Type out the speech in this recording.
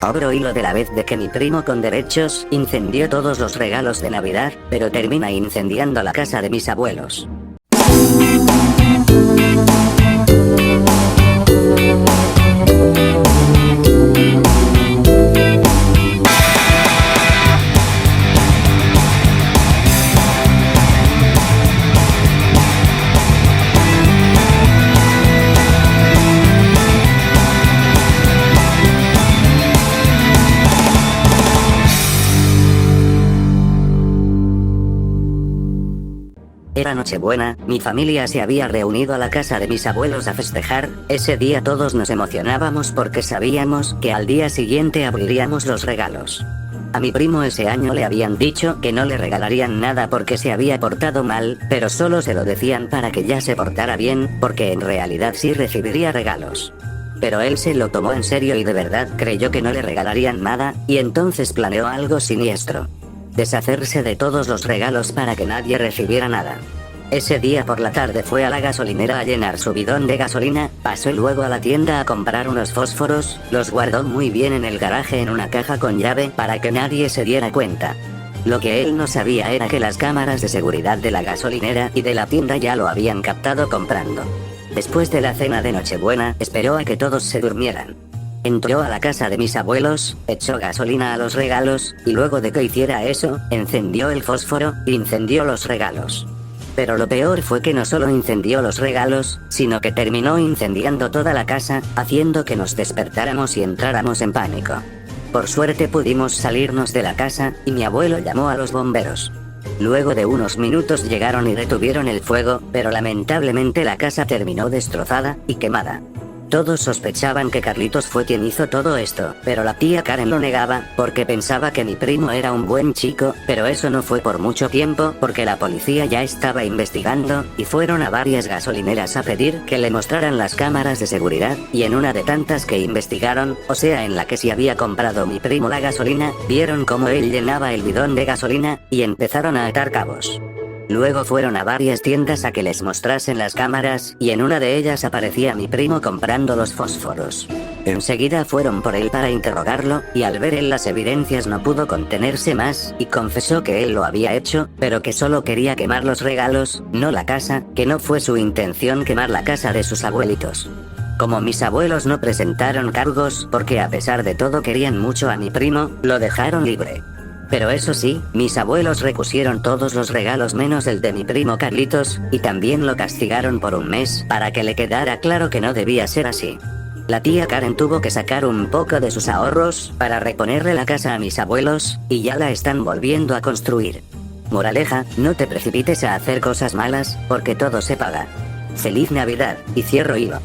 Abro hilo de la vez de que mi primo con derechos incendió todos los regalos de Navidad, pero termina incendiando la casa de mis abuelos. Era Nochebuena, mi familia se había reunido a la casa de mis abuelos a festejar. Ese día todos nos emocionábamos porque sabíamos que al día siguiente abriríamos los regalos. A mi primo ese año le habían dicho que no le regalarían nada porque se había portado mal, pero solo se lo decían para que ya se portara bien, porque en realidad sí recibiría regalos. Pero él se lo tomó en serio y de verdad creyó que no le regalarían nada, y entonces planeó algo siniestro: deshacerse de todos los regalos para que nadie recibiera nada. Ese día por la tarde fue a la gasolinera a llenar su bidón de gasolina, pasó luego a la tienda a comprar unos fósforos, los guardó muy bien en el garaje en una caja con llave para que nadie se diera cuenta. Lo que él no sabía era que las cámaras de seguridad de la gasolinera y de la tienda ya lo habían captado comprando. Después de la cena de Nochebuena, esperó a que todos se durmieran. Entró a la casa de mis abuelos, echó gasolina a los regalos, y luego de que hiciera eso, encendió el fósforo, e incendió los regalos. Pero lo peor fue que no solo incendió los regalos, sino que terminó incendiando toda la casa, haciendo que nos despertáramos y entráramos en pánico. Por suerte pudimos salirnos de la casa, y mi abuelo llamó a los bomberos. Luego de unos minutos llegaron y detuvieron el fuego, pero lamentablemente la casa terminó destrozada y quemada. Todos sospechaban que Carlitos fue quien hizo todo esto, pero la tía Karen lo negaba, porque pensaba que mi primo era un buen chico, pero eso no fue por mucho tiempo, porque la policía ya estaba investigando, y fueron a varias gasolineras a pedir que le mostraran las cámaras de seguridad, y en una de tantas que investigaron, o sea en la que sí había comprado mi primo la gasolina, vieron cómo él llenaba el bidón de gasolina, y empezaron a atar cabos. Luego fueron a varias tiendas a que les mostrasen las cámaras, y en una de ellas aparecía mi primo comprando los fósforos. Enseguida fueron por él para interrogarlo, y al ver él las evidencias no pudo contenerse más, y confesó que él lo había hecho, pero que solo quería quemar los regalos, no la casa, que no fue su intención quemar la casa de sus abuelitos. Como mis abuelos no presentaron cargos, porque a pesar de todo querían mucho a mi primo, lo dejaron libre. Pero eso sí, mis abuelos recusieron todos los regalos menos el de mi primo Carlitos, y también lo castigaron por un mes, para que le quedara claro que no debía ser así. La tía Karen tuvo que sacar un poco de sus ahorros, para reponerle la casa a mis abuelos, y ya la están volviendo a construir. Moraleja, no te precipites a hacer cosas malas, porque todo se paga. ¡Feliz Navidad! Y cierro hilo.